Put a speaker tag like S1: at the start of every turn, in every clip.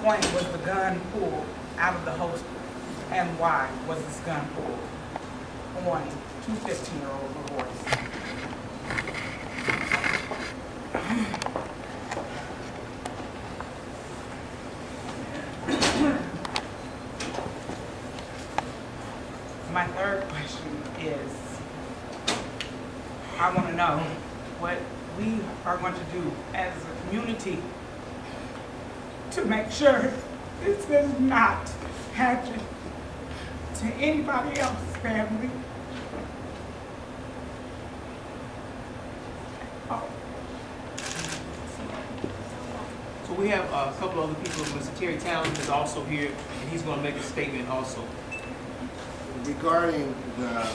S1: point was the gun pulled out of the holster, and why was this gun pulled on two 15-year-old boys? My third question is, I want to know what we are going to do as a community to make sure this does not happen to anybody else's family.
S2: So we have a couple other people. Mr. Terry Townsend is also here, and he's going to make a statement also.
S3: Regarding the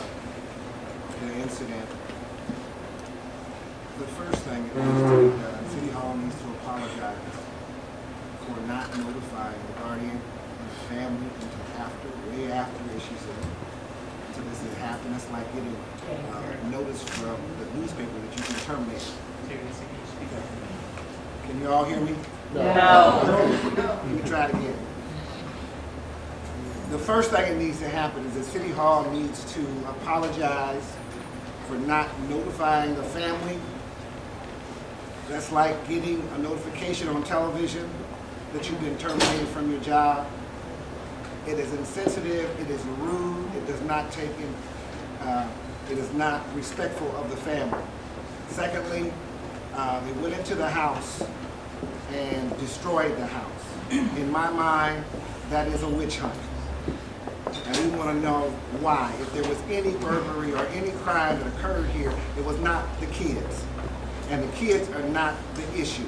S3: incident, the first thing is City Hall needs to apologize for not notifying the guardian and the family until way after, as she said, until this has happened. It's like getting notice from the newspaper that you can terminate. Can you all hear me?
S4: No.
S3: Let me try it again. The first thing that needs to happen is that City Hall needs to apologize for not notifying the family. That's like getting a notification on television that you've been terminated from your job. It is insensitive, it is rude, it does not take in, it is not respectful of the family. Secondly, they went into the house and destroyed the house. In my mind, that is a witch hunt. And we want to know why. If there was any burglary or any crime that occurred here, it was not the kids. And the kids are not the issue.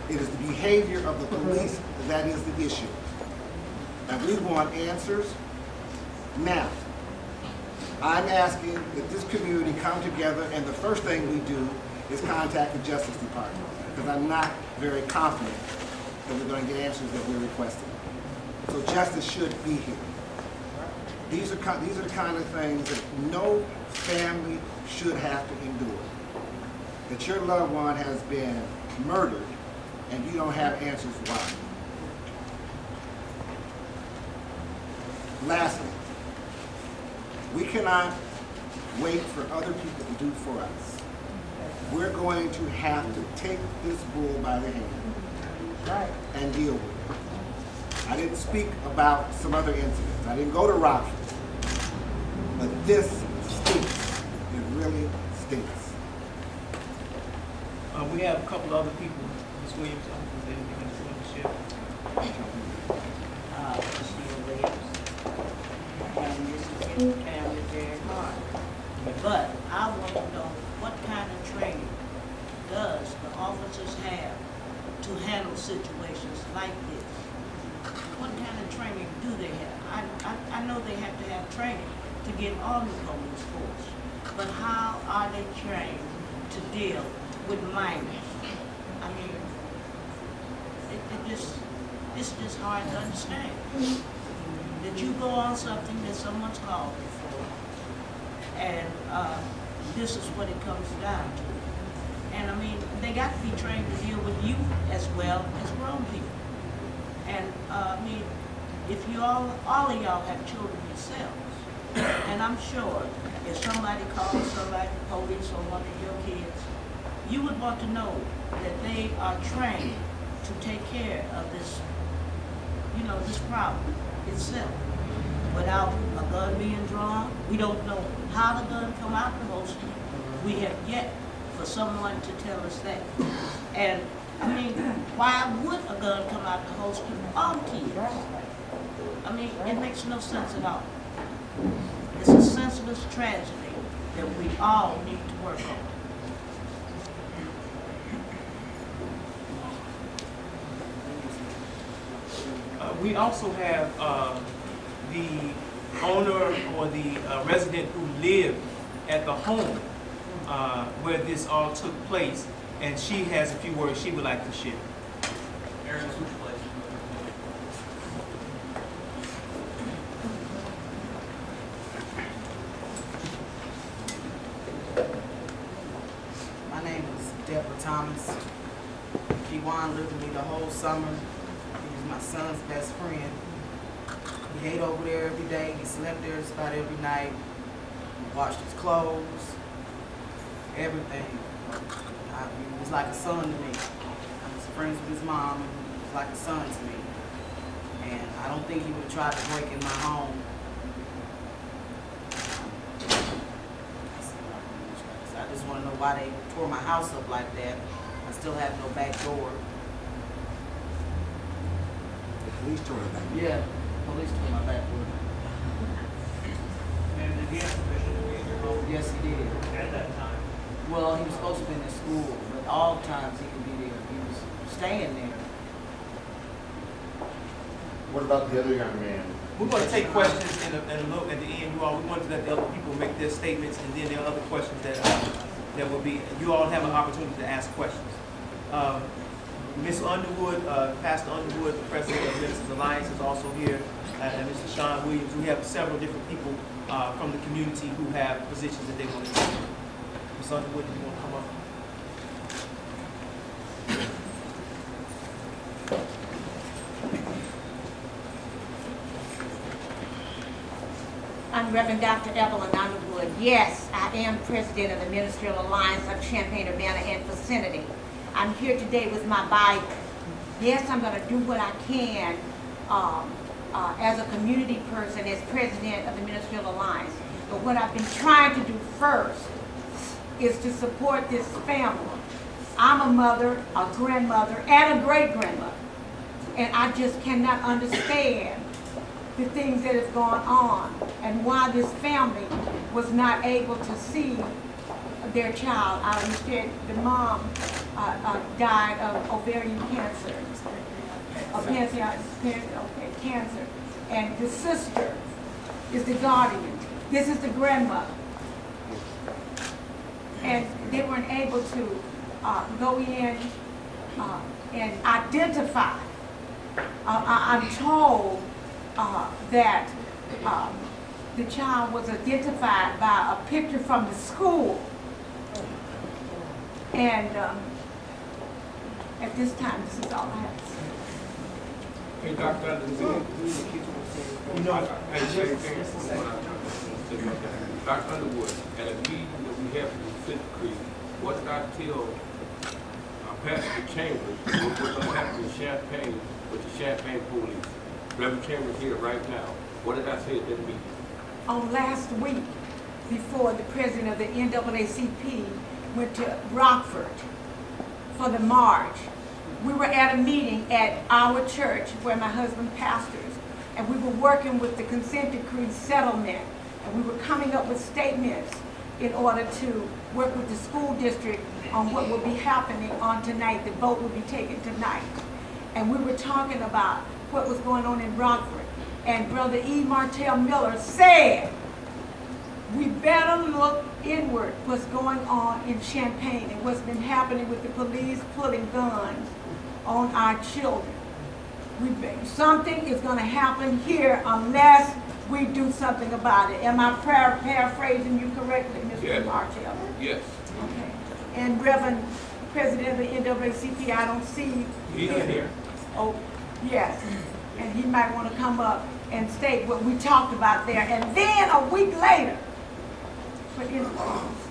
S3: It is the behavior of the police that is the issue. And we want answers now. I'm asking that this community come together, and the first thing we do is contact the Justice Department, because I'm not very confident that we're going to get answers that we're requesting. So justice should be here. These are the kind of things that no family should have to endure. That your loved one has been murdered and you don't have answers why. Lastly, we cannot wait for other people to do for us. We're going to have to take this bull by the hand and deal with it. I didn't speak about some other incidents. I didn't go to Rockford. But this stinks. It really stinks.
S2: We have a couple other people. Ms. Williams, is there anything else you want to share?
S4: Sheila Williams. And this is getting family very hard. But I want to know what kind of training does the officers have to handle situations like this? What kind of training do they have? I know they have to have training to get on the police force, but how are they trained to deal with minors? I mean, it's just hard to understand. That you go on something that someone's called you for, and this is what it comes down to. And I mean, they got to be trained to deal with youth as well as grown people. And I mean, if you all of y'all have children yourselves, and I'm sure if somebody calls somebody, police or one of your kids, you would want to know that they are trained to take care of this, you know, this problem itself. Without a gun being drawn, we don't know how the gun come out the holster. We have yet for someone to tell us that. And I mean, why would a gun come out the holster on kids? I mean, it makes no sense at all. It's a senseless tragedy that we all need to work on.
S2: We also have the owner or the resident who lived at the home where this all took place, and she has a few words she would like to share.
S1: My name is Deborah Thomas. Kiwane lived with me the whole summer. He was my
S5: my son's best friend. He ate over there every day. He slept there just about every night. He washed his clothes, everything. He was like a son to me. I was friends with his mom, and he was like a son to me. And I don't think he would have tried to break in my home. I just want to know why they tore my house up like that. I still have no back door.
S3: The police tore it down.
S5: Yeah, police tore my back door.
S2: And did he have permission to be in your home
S5: Yes, he did.
S2: at that time?
S5: Well, he was supposed to be in the school, but all times he could be there. He was staying there.
S6: What about the other young man?
S2: We're going to take questions in a little at the end. You all, we want to let the other people make their statements, and then there are other questions that will be. You all have an opportunity to ask questions. Ms. Underwood, Pastor Underwood, the president of Ministers Alliance, is also here, and Mr. Sean Williams. We have several different people from the community who have positions that they want to take. Ms. Underwood, do you want to come up?
S7: I'm Reverend Dr. Evelyn Underwood. Yes, I am president of the Ministerial Alliance of Champaign, Urbana, and vicinity. I'm here today with my Bible. Yes, I'm going to do what I can as a community person, as president of the Ministerial Alliance. But what I've been trying to do first is to support this family. I'm a mother, a grandmother, and a great-grandmother. And I just cannot understand the things that have gone on and why this family was not able to see their child. I understand the mom died of ovarian cancer, cancer, and the sister is the guardian. This is the grandmother. And they weren't able to go in and identify. I'm told that the child was identified by a picture from the school. And at this time, this is all I have to say.
S8: Hey, Dr. Underwood, you know, Dr. Underwood, at a meeting that we have in Fifth Creek, what did I tell Pastor Chambers what was going to happen in Champaign with the Champaign Police? Reverend Chambers here right now. What did I say at that meeting?
S7: On last week, before the president of the NAACP went to Rockford for the march, we were at a meeting at our church where my husband pastors, and we were working with the consent decree settlement, and we were coming up with statements in order to work with the school district on what will be happening on tonight. The vote will be taken tonight. And we were talking about what was going on in Rockford. And Brother E. Martell Miller said, we better look inward what's going on in Champaign and what's been happening with the police pulling guns on our children. Something is going to happen here unless we do something about it. Am I paraphrasing you correctly, Mr.
S8: Yes.
S7: Martell?
S8: Yes.
S7: Okay. And Reverend President of the NAACP, I don't see
S8: He's here.
S7: Oh, yes. And he might want to come up and state what we talked about there. And then a week later, but anyway,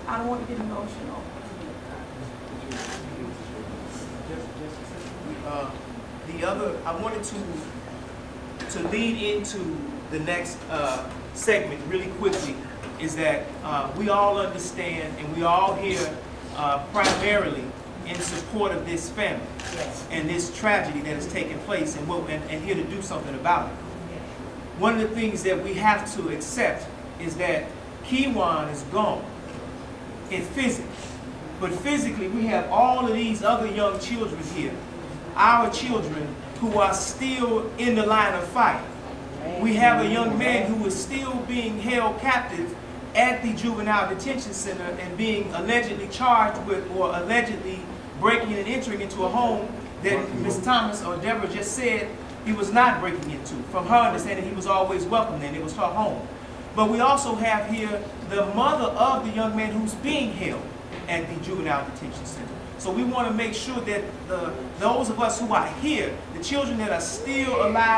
S7: I don't want to get emotional.
S2: I wanted to lead into the next segment really quickly, is that we all understand and we all here primarily in support of this family and this tragedy that has taken place, and here to do something about it. One of the things that we have to accept is that Kiwane is gone in physics, but physically we have all of these other young children here, our children who are still in the line of fire. We have a young man who is still being held captive at the juvenile detention center and being allegedly charged with, or allegedly breaking and entering into a home that Ms. Thomas or Deborah just said he was not breaking into. From her understanding, he was always welcome and it was her home. But we also have here the mother of the young man who's being held at the juvenile detention center. So we want to make sure that those of us who are here, the children that are still alive,